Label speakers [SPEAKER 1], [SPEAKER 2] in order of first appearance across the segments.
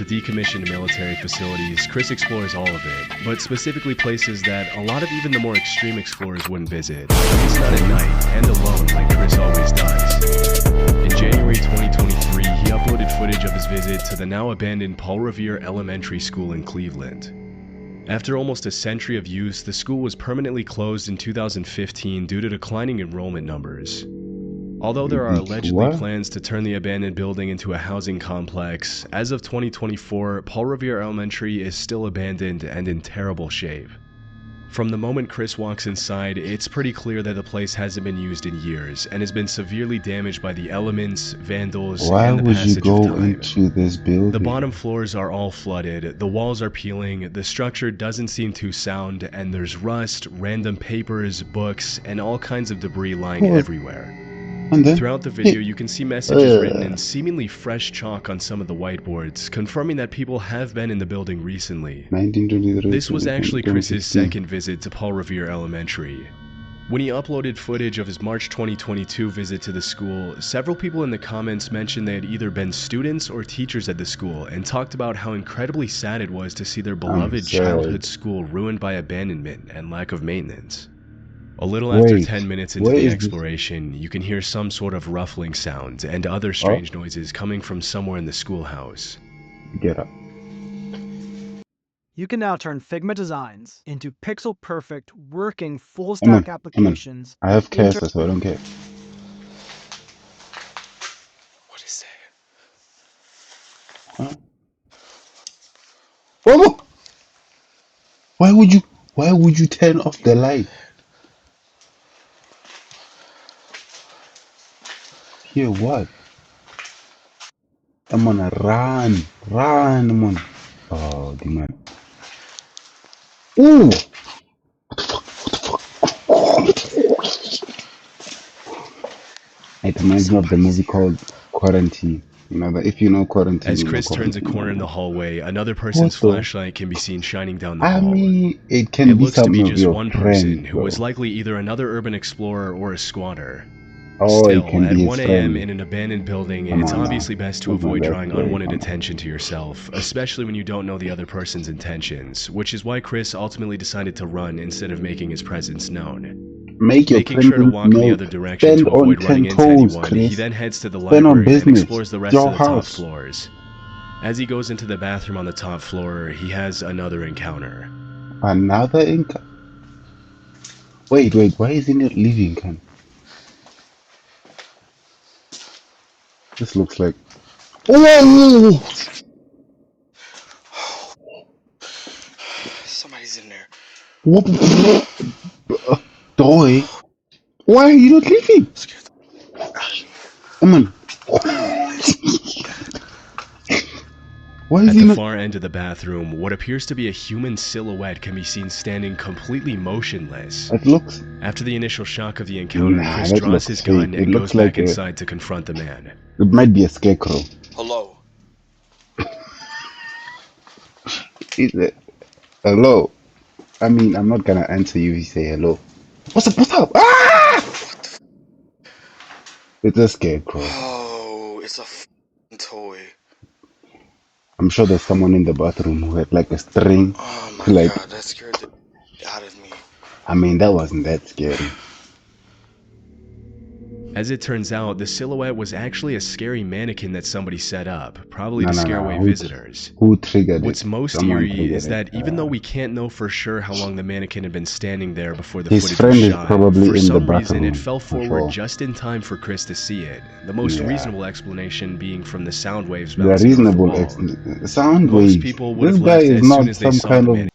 [SPEAKER 1] to decommissioned military facilities, Chris explores all of it, but specifically places that a lot of even the more extreme explorers wouldn't visit, at least not at night and alone like Chris always does. In January 2023, he uploaded footage of his visit to the now abandoned Paul Revere Elementary School in Cleveland. After almost a century of use, the school was permanently closed in 2015 due to declining enrollment numbers. Although there are allegedly plans to turn the abandoned building into a housing complex, as of 2024, Paul Revere Elementary is still abandoned and in terrible shape. From the moment Chris walks inside, it's pretty clear that the place hasn't been used in years and has been severely damaged by the elements, vandals, and the passage of time.
[SPEAKER 2] Why would you go into this building?
[SPEAKER 1] The bottom floors are all flooded, the walls are peeling, the structure doesn't seem too sound, and there's rust, random papers, books, and all kinds of debris lying everywhere. Throughout the video, you can see messages written in seemingly fresh chalk on some of the whiteboards, confirming that people have been in the building recently. This was actually Chris's second visit to Paul Revere Elementary. When he uploaded footage of his March 2022 visit to the school, several people in the comments mentioned they had either been students or teachers at the school and talked about how incredibly sad it was to see their beloved childhood school ruined by abandonment and lack of maintenance. A little after 10 minutes into the exploration, you can hear some sort of ruffling sound and other strange noises coming from somewhere in the schoolhouse.
[SPEAKER 2] Get up.
[SPEAKER 3] You can now turn Figma designs into pixel-perfect, working full-stack applications.
[SPEAKER 2] I have cursor, so I don't care.
[SPEAKER 4] What is that?
[SPEAKER 2] Huh? Oh! Why would you turn off the light? Here, what? I'm gonna run, I'm on. Oh, the man. Ooh! It reminds me of the movie called Quarantine. You know, if you know Quarantine.
[SPEAKER 1] As Chris turns a corner in the hallway, another person's flashlight can be seen shining down the hall.
[SPEAKER 2] I mean, it can be
[SPEAKER 1] looks to be
[SPEAKER 2] something of
[SPEAKER 1] just
[SPEAKER 2] your
[SPEAKER 1] one
[SPEAKER 2] friend,
[SPEAKER 1] person who
[SPEAKER 2] bro.
[SPEAKER 1] was likely either another urban explorer or a squatter.
[SPEAKER 2] Oh,
[SPEAKER 1] Still,
[SPEAKER 2] it can
[SPEAKER 1] at
[SPEAKER 2] be
[SPEAKER 1] 1
[SPEAKER 2] his
[SPEAKER 1] a.m.
[SPEAKER 2] friend.
[SPEAKER 1] in an abandoned building, it's obviously best to avoid drawing unwanted attention to yourself, especially when you don't know the other person's intentions, which is why Chris ultimately decided to run instead of making his presence known. Making sure to walk in the other direction to avoid running into anyone, he then heads to the library and explores the rest of the top floors. As he goes into the bathroom on the top floor, he has another encounter.
[SPEAKER 2] Another encounter? Wait, why is he not leaving, Khan? This looks like... Oh!
[SPEAKER 4] Somebody's in there.
[SPEAKER 2] What? Toy? Why are you not leaving? Come on. Why is
[SPEAKER 1] At
[SPEAKER 2] he
[SPEAKER 1] the
[SPEAKER 2] not...
[SPEAKER 1] far end of the bathroom, what appears to be a human silhouette can be seen standing completely motionless.
[SPEAKER 2] It looks...
[SPEAKER 1] After the initial shock of the encounter,
[SPEAKER 2] Nah,
[SPEAKER 1] Chris
[SPEAKER 2] that
[SPEAKER 1] draws
[SPEAKER 2] looks
[SPEAKER 1] his
[SPEAKER 2] fake.
[SPEAKER 1] gun
[SPEAKER 2] It
[SPEAKER 1] and
[SPEAKER 2] looks
[SPEAKER 1] goes back
[SPEAKER 2] like a-
[SPEAKER 1] inside to confront the man.
[SPEAKER 2] It might be a scarecrow.
[SPEAKER 4] Hello.
[SPEAKER 2] Is it? Hello? I mean, I'm not gonna answer you if you say hello. What's up? Ah! It's a scarecrow.
[SPEAKER 4] Oh, it's a f***ing toy.
[SPEAKER 2] I'm sure there's someone in the bathroom who had like a string.
[SPEAKER 4] Oh my
[SPEAKER 2] Like,
[SPEAKER 4] god, that scared the out of me.
[SPEAKER 2] I mean, that wasn't that scary.
[SPEAKER 1] As it turns out, the silhouette was actually a scary mannequin that somebody set up, probably
[SPEAKER 2] No,
[SPEAKER 1] to
[SPEAKER 2] no,
[SPEAKER 1] scare
[SPEAKER 2] no.
[SPEAKER 1] away
[SPEAKER 2] Who-
[SPEAKER 1] visitors.
[SPEAKER 2] Who triggered
[SPEAKER 1] What's
[SPEAKER 2] it?
[SPEAKER 1] most
[SPEAKER 2] Someone
[SPEAKER 1] eerie
[SPEAKER 2] triggered
[SPEAKER 1] is that
[SPEAKER 2] it.
[SPEAKER 1] even though we can't know for sure how long the mannequin had been standing there before the
[SPEAKER 2] His
[SPEAKER 1] footage
[SPEAKER 2] friend
[SPEAKER 1] was
[SPEAKER 2] is
[SPEAKER 1] shot,
[SPEAKER 2] probably
[SPEAKER 1] for
[SPEAKER 2] in the
[SPEAKER 1] some reason
[SPEAKER 2] bathroom,
[SPEAKER 1] it fell
[SPEAKER 2] for
[SPEAKER 1] forward
[SPEAKER 2] sure.
[SPEAKER 1] just in time for Chris to see it. The most
[SPEAKER 2] Yeah.
[SPEAKER 1] reasonable explanation being from the sound waves
[SPEAKER 2] The
[SPEAKER 1] bouncing off the
[SPEAKER 2] reasonable
[SPEAKER 1] wall.
[SPEAKER 2] sound
[SPEAKER 1] Most
[SPEAKER 2] waves.
[SPEAKER 1] people would
[SPEAKER 2] This
[SPEAKER 1] have
[SPEAKER 2] guy
[SPEAKER 1] left
[SPEAKER 2] is
[SPEAKER 1] as soon
[SPEAKER 2] not
[SPEAKER 1] as they
[SPEAKER 2] some
[SPEAKER 1] saw
[SPEAKER 2] kind
[SPEAKER 1] the
[SPEAKER 2] of...
[SPEAKER 1] mannequin.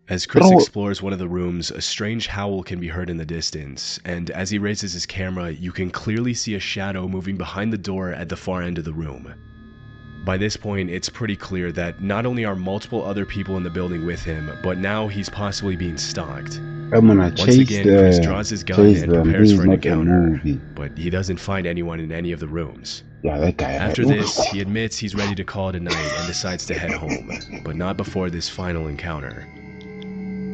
[SPEAKER 1] As Chris
[SPEAKER 2] Bro.
[SPEAKER 1] explores one of the rooms, a strange howl can be heard in the distance, and as he raises his camera, you can clearly see a shadow moving behind the door at the far end of the room. By this point, it's pretty clear that not only are multiple other people in the building with him, but now he's possibly being stalked.
[SPEAKER 2] I'm gonna
[SPEAKER 1] Once
[SPEAKER 2] chase
[SPEAKER 1] again, Chris draws his gun and
[SPEAKER 2] them.
[SPEAKER 1] prepares
[SPEAKER 2] This
[SPEAKER 1] for
[SPEAKER 2] is
[SPEAKER 1] an
[SPEAKER 2] not a
[SPEAKER 1] encounter,
[SPEAKER 2] movie.
[SPEAKER 1] but he doesn't find anyone in any of the rooms.
[SPEAKER 2] Yeah, that guy.
[SPEAKER 1] After this, he admits he's ready to call it a night and decides to head home, but not before this final encounter.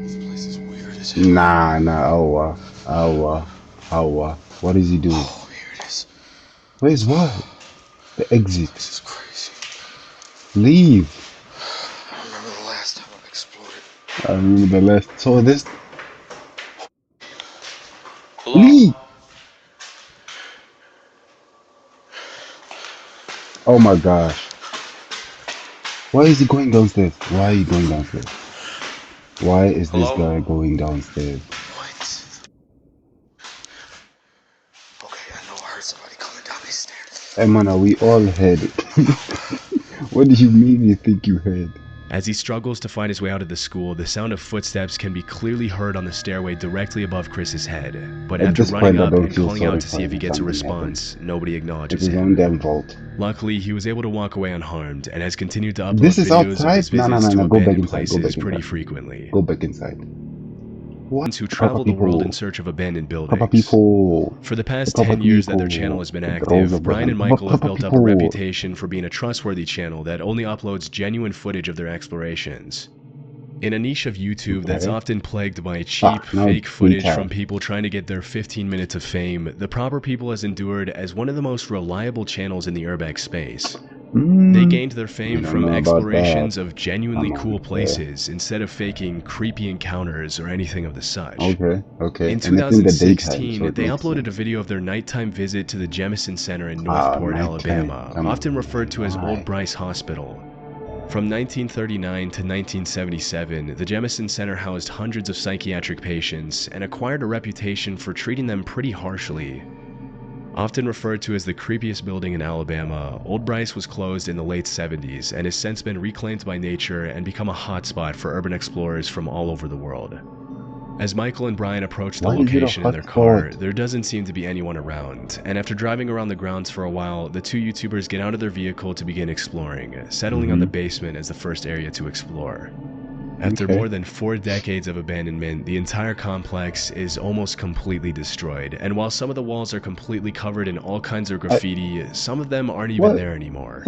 [SPEAKER 4] This place is weird as hell.
[SPEAKER 2] Nah. What is he doing?
[SPEAKER 4] Oh, here it is.
[SPEAKER 2] Where's what? The exit.
[SPEAKER 4] This is crazy.
[SPEAKER 2] Leave.
[SPEAKER 4] I remember the last time I explored it.
[SPEAKER 2] I remember the last. So this.
[SPEAKER 4] Hello?
[SPEAKER 2] Leave. Oh my gosh. Why is he going downstairs? Why are you going downstairs? Why is this guy going downstairs?
[SPEAKER 4] What? Okay, I know I heard somebody coming down these stairs.
[SPEAKER 2] Hey man, we all heard it. What do you mean you think you heard?
[SPEAKER 1] As he struggles to find his way out of the school, the sound of footsteps can be clearly heard on the stairway directly above Chris's head. But after running up and calling out to see if he gets a response, nobody acknowledges him.
[SPEAKER 2] Own damn vault.
[SPEAKER 1] Luckily, he was able to walk away unharmed and has continued to upload
[SPEAKER 2] This is
[SPEAKER 1] videos
[SPEAKER 2] outside?
[SPEAKER 1] of his visits to
[SPEAKER 2] Go back
[SPEAKER 1] abandoned
[SPEAKER 2] inside.
[SPEAKER 1] places pretty frequently.
[SPEAKER 2] Go back inside.
[SPEAKER 1] Ones who travel the world in search of abandoned buildings. For the past 10 years that their channel has been active, Brian and Michael have built up a reputation for being a trustworthy channel that only uploads genuine footage of their explorations. In a niche of YouTube that's often plagued by cheap, fake footage from people trying to get their 15 minutes of fame, The Proper People has endured as one of the most reliable channels in the urbex space. They gained their fame from explorations of genuinely cool places instead of faking creepy encounters or anything of the such.
[SPEAKER 2] Okay.
[SPEAKER 1] In 2016, they uploaded a video of their nighttime visit to the Jemison Center in Northport, Alabama, often referred to as Old Bryce Hospital. From 1939 to 1977, the Jemison Center housed hundreds of psychiatric patients and acquired a reputation for treating them pretty harshly. Often referred to as the creepiest building in Alabama, Old Bryce was closed in the late 70s and has since been reclaimed by nature and become a hotspot for urban explorers from all over the world. As Michael and Brian approach the location in their car, there doesn't seem to be anyone around, and after driving around the grounds for a while, the two YouTubers get out of their vehicle to begin exploring, settling on the basement as the first area to explore. After more than 4 decades of abandonment, the entire complex is almost completely destroyed, and while some of the walls are completely covered in all kinds of graffiti, some of them aren't even there anymore.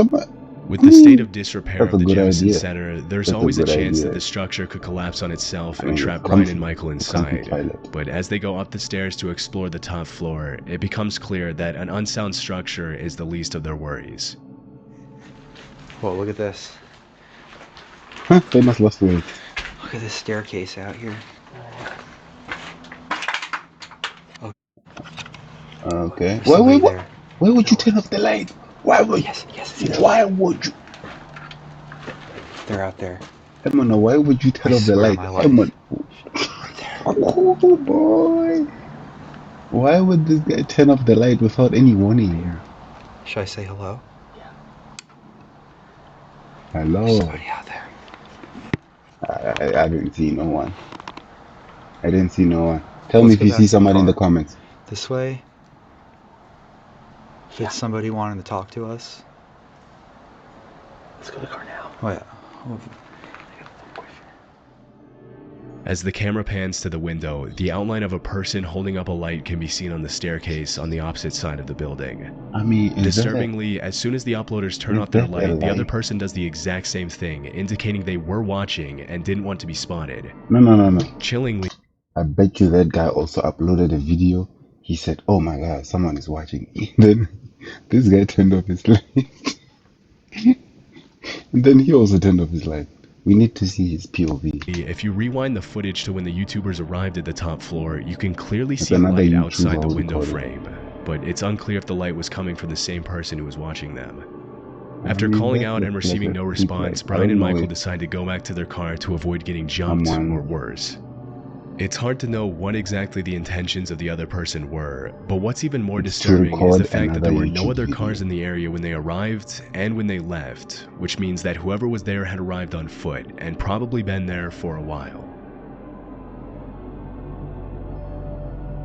[SPEAKER 1] With the state of disrepair of the Jemison Center, there's always a chance that the structure could collapse on itself and trap Brian and Michael inside. But as they go up the stairs to explore the top floor, it becomes clear that an unsound structure is the least of their worries.
[SPEAKER 5] Whoa, look at this.
[SPEAKER 2] Famous last word.
[SPEAKER 5] Look at this staircase out here. Oh.
[SPEAKER 2] Okay. Why would you turn off the light? Why would Why would you?
[SPEAKER 5] They're out there.
[SPEAKER 2] Emma, why would you turn off the light? Emma.
[SPEAKER 5] Right there.
[SPEAKER 2] Oh boy. Why would this guy turn off the light without any warning?
[SPEAKER 5] Should I say hello?
[SPEAKER 2] Hello.
[SPEAKER 5] There's somebody out there.
[SPEAKER 2] I didn't see no one. Tell me if you see somebody in the comments.
[SPEAKER 5] This way? If it's somebody wanting to talk to us.
[SPEAKER 3] Let's go to the car now.
[SPEAKER 5] Oh yeah.
[SPEAKER 1] As the camera pans to the window, the outline of a person holding up a light can be seen on the staircase on the opposite side of the building.
[SPEAKER 2] I mean,
[SPEAKER 1] disturbingly, as soon as the uploaders turn off their light, the other person does the exact same thing, indicating they were watching and didn't want to be spotted.
[SPEAKER 2] No.
[SPEAKER 1] Chillingly,
[SPEAKER 2] I bet you that guy also uploaded a video. He said, "Oh my God, someone is watching." Then this guy turned off his light. And then he also turned off his light. We need to see his POV.
[SPEAKER 1] If you rewind the footage to when the YouTubers arrived at the top floor, you can clearly see light outside the window frame, but it's unclear if the light was coming from the same person who was watching them. After calling out and receiving no response, Brian and Michael decide to go back to their car to avoid getting jumped or worse. It's hard to know what exactly the intentions of the other person were, but what's even more disturbing is the fact that there were no other cars in the area when they arrived and when they left, which means that whoever was there had arrived on foot and probably been there for a while.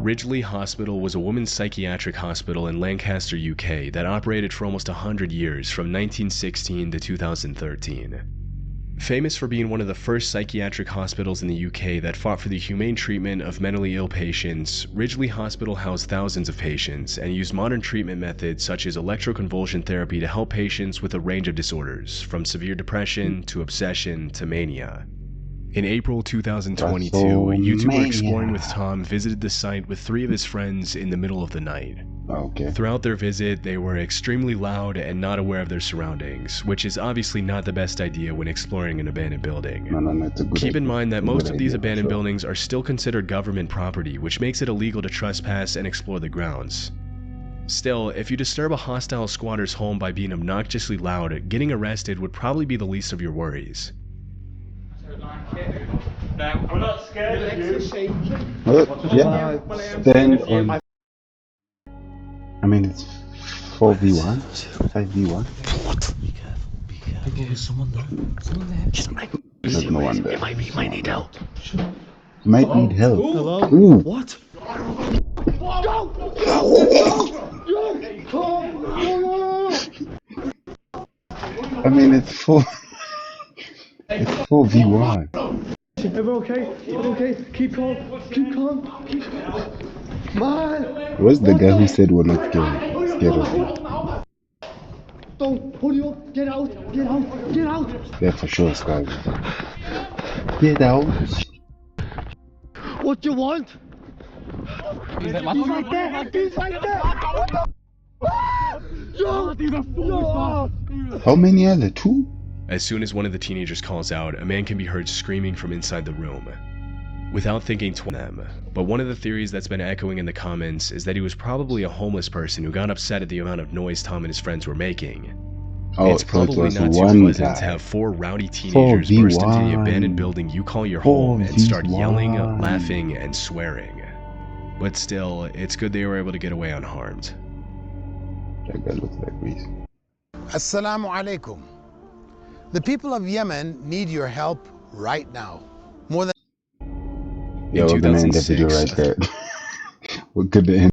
[SPEAKER 1] Ridgely Hospital was a women's psychiatric hospital in Lancaster, UK that operated for almost 100 years from 1916 to 2013. Famous for being one of the first psychiatric hospitals in the UK that fought for the humane treatment of mentally ill patients, Ridgely Hospital housed thousands of patients and used modern treatment methods such as electroconvulsion therapy to help patients with a range of disorders, from severe depression to obsession to mania. In April 2022, YouTuber Exploring with Tom visited the site with 3 of his friends in the middle of the night.
[SPEAKER 2] Okay.
[SPEAKER 1] Throughout their visit, they were extremely loud and not aware of their surroundings, which is obviously not the best idea when exploring an abandoned building.
[SPEAKER 2] No, it's a good
[SPEAKER 1] Keep in
[SPEAKER 2] idea.
[SPEAKER 1] mind that
[SPEAKER 2] It's a
[SPEAKER 1] most
[SPEAKER 2] good
[SPEAKER 1] of these
[SPEAKER 2] idea, for
[SPEAKER 1] abandoned
[SPEAKER 2] sure.
[SPEAKER 1] buildings are still considered government property, which makes it illegal to trespass and explore the grounds. Still, if you disturb a hostile squatter's home by being obnoxiously loud, getting arrested would probably be the least of your worries.
[SPEAKER 6] We're not scared of you.
[SPEAKER 2] Well, yeah, stand on. I mean, it's 4v1, 5v1.
[SPEAKER 6] There's someone there. Someone there.
[SPEAKER 2] There's no one there.
[SPEAKER 6] He might need help.
[SPEAKER 2] You might need help.
[SPEAKER 6] Hello?
[SPEAKER 2] Ooh.
[SPEAKER 6] What?
[SPEAKER 2] I mean, it's 4v1.
[SPEAKER 6] Everyone okay? Everyone okay? Keep calm. Keep calm. Keep calm. Man!
[SPEAKER 2] Where's the guy who said we're not scared of him?
[SPEAKER 6] Don't pull you up. Get out. Get out. Get out.
[SPEAKER 2] Yeah, for sure, Sky. Get out.
[SPEAKER 6] What you want? He's right there. He's right there. What the? No.
[SPEAKER 2] How many are there? 2?
[SPEAKER 1] As soon as one of the teenagers calls out, a man can be heard screaming from inside the room. Without thinking twice, but one of the theories that's been echoing in the comments is that he was probably a homeless person who got upset at the amount of noise Tom and his friends were making.
[SPEAKER 2] Oh,
[SPEAKER 1] It's
[SPEAKER 2] so it
[SPEAKER 1] probably
[SPEAKER 2] was
[SPEAKER 1] not too
[SPEAKER 2] one
[SPEAKER 1] pleasant
[SPEAKER 2] guy.
[SPEAKER 1] to have 4 rowdy teenagers burst into the
[SPEAKER 2] 4v1.
[SPEAKER 1] abandoned building you call your home and start
[SPEAKER 2] 4v1.
[SPEAKER 1] yelling, laughing, and swearing. But still, it's good they were able to get away unharmed.
[SPEAKER 2] That guy looks like Reese.
[SPEAKER 7] Assalamu alaikum. The people of Yemen need your help right now. More than
[SPEAKER 2] Yeah, we're gonna end the video right
[SPEAKER 1] 2006,
[SPEAKER 2] there. We're gonna end